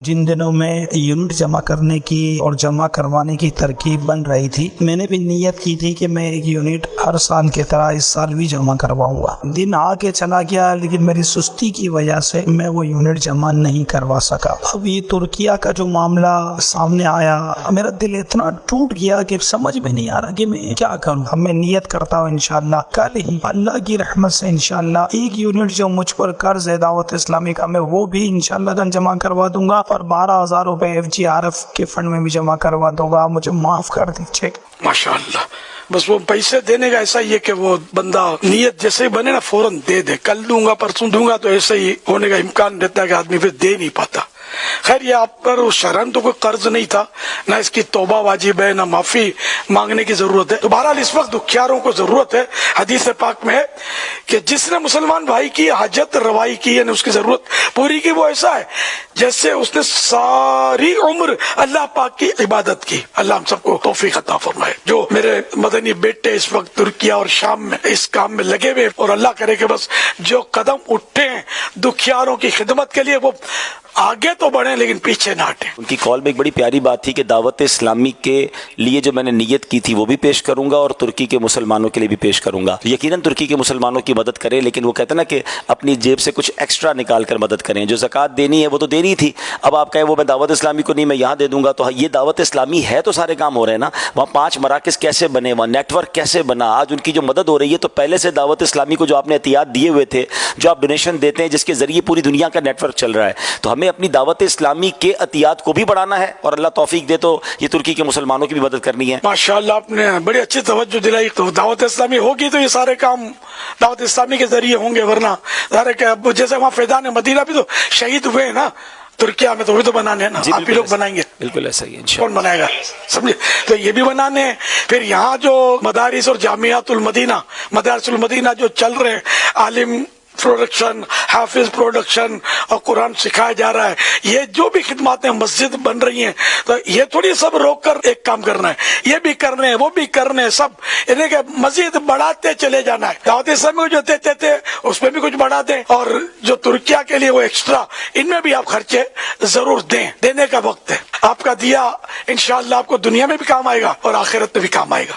جن دنوں میں یونٹ جمع کرنے کی اور جمع کروانے کی ترکیب بن رہی تھی، میں نے بھی نیت کی تھی کہ میں ایک یونٹ ہر سال کی طرح اس سال بھی جمع کرواؤں گا۔ دن آ کے چلا گیا، لیکن میری سستی کی وجہ سے میں وہ یونٹ جمع نہیں کروا سکا۔ اب یہ ترکیہ کا جو معاملہ سامنے آیا، میرا دل اتنا ٹوٹ گیا کہ سمجھ میں نہیں آ رہا کہ میں کیا کروں۔ اب میں نیت کرتا ہوں انشاءاللہ کل ہی اللہ کی رحمت سے انشاءاللہ ایک یونٹ جو مجھ پر قرض ہے دعوت اسلامی کا، میں وہ بھی انشاءاللہ کل جمع کروا دوں گا، اور 12,000 روپے FGRF کے فنڈ میں بھی جمع کروا دوں گا۔ مجھے معاف کر دیجیے۔ ماشاءاللہ، بس وہ پیسے دینے کا ایسا ہی ہے کہ وہ بندہ نیت جیسے ہی بنے نا فوراً دے دے، کل دوں گا پرسوں دوں گا، تو ایسے ہی ہونے کا امکان رہتا ہے کہ آدمی پھر دے نہیں پاتا۔ خیر، یہ آپ پر شرعاً تو کوئی قرض نہیں تھا، نہ اس کی توبہ واجب ہے، نہ معافی مانگنے کی ضرورت ہے۔ تو بہرحال اس وقت دکھیاروں کو ضرورت ہے۔ حدیث پاک میں ہے کہ جس نے مسلمان بھائی کی حاجت روائی کی، یعنی اس کی ضرورت پوری کی، وہ ایسا ہے جیسے اس نے ساری عمر اللہ پاک کی عبادت کی۔ اللہ ہم سب کو توفیق عطا فرمائے۔ جو میرے مدنی بیٹے اس وقت ترکیہ اور شام میں اس کام میں لگے ہوئے، اور اللہ کرے کہ بس جو قدم اٹھے ہیں دکھیاروں کی خدمت کے لیے، وہ آگے تو بڑھیں لیکن پیچھے نہ ہٹیں۔ ان کی کال میں ایک بڑی پیاری بات تھی کہ دعوت اسلامی کے لیے جو میں نے نیت کی تھی وہ بھی پیش کروں گا، اور ترکی کے مسلمانوں کے لیے بھی پیش کروں گا۔ یقیناً ترکی کے مسلمانوں کی مدد کریں، لیکن وہ کہتے ہیں نا کہ اپنی جیب سے کچھ ایکسٹرا نکال کر مدد کریں۔ جو زکوٰۃ دینی ہے وہ تو دینی تھی، اب آپ کہیں وہ میں دعوت اسلامی کو نہیں، میں یہاں دے دوں گا، تو یہ دعوت اسلامی ہے تو سارے کام ہو رہے ہیں نا۔ وہاں 5 مراکز کیسے بنے، وہاں نیٹ ورک کیسے بنا، آج ان کی جو مدد ہو رہی ہے، تو پہلے سے دعوت اسلامی کو جو آپ نے احتیاط دیے ہوئے تھے، جو آپ ڈونیشن دیتے ہیں، جس کے ذریعے پوری دنیا کا نیٹ ورک چل رہا ہے، تو ہمیں اپنی دعوت اسلامی کے عطیات کو بھی بڑھانا ہے، اور اللہ توفیق دے تو یہ ترکی کے مسلمانوں کی بھی مدد کرنی ہے۔ ماشاءاللہ، آپ نے بڑی اچھی توجہ دلائی۔ تو دعوت اسلامی ہوگی تو یہ سارے کام دعوت اسلامی کے ذریعے ہوں گے، ورنہ ظاہر ہے کہ اب جیسے وہاں فیضان مدینہ بھی تو شہید ہوئے ہیں نا ترکیہ میں، تو وہ تو بنانے ہیں نا، آپ ہی لوگ بنائیں گے۔ بالکل ایسا ہی ہے، کون بنائے گا، سمجھے؟ تو یہ بھی بنانے ہیں۔ پھر یہاں جو مدارس اور جامعات المدینہ، مدارس المدینہ جو چل رہے ہیں، عالم پروڈکشن، حافظ پروڈکشن، اور قرآن سکھایا جا رہا ہے، یہ جو بھی خدماتیں مسجد بن رہی ہیں، تو یہ تھوڑی سب روک کر ایک کام کرنا ہے، یہ بھی کرنے ہیں، وہ بھی کرنے ہیں، سب یعنی کہ مزید بڑھاتے چلے جانا ہے۔ دعوت اسلامی کو جو دیتے تھے اس میں بھی کچھ بڑھا دیں، اور جو ترکیہ کے لیے وہ ایکسٹرا، ان میں بھی آپ خرچے ضرور دیں، دینے کا وقت ہے۔ آپ کا دیا انشاءاللہ آپ کو دنیا میں بھی کام آئے گا اور آخرت میں بھی کام آئے گا۔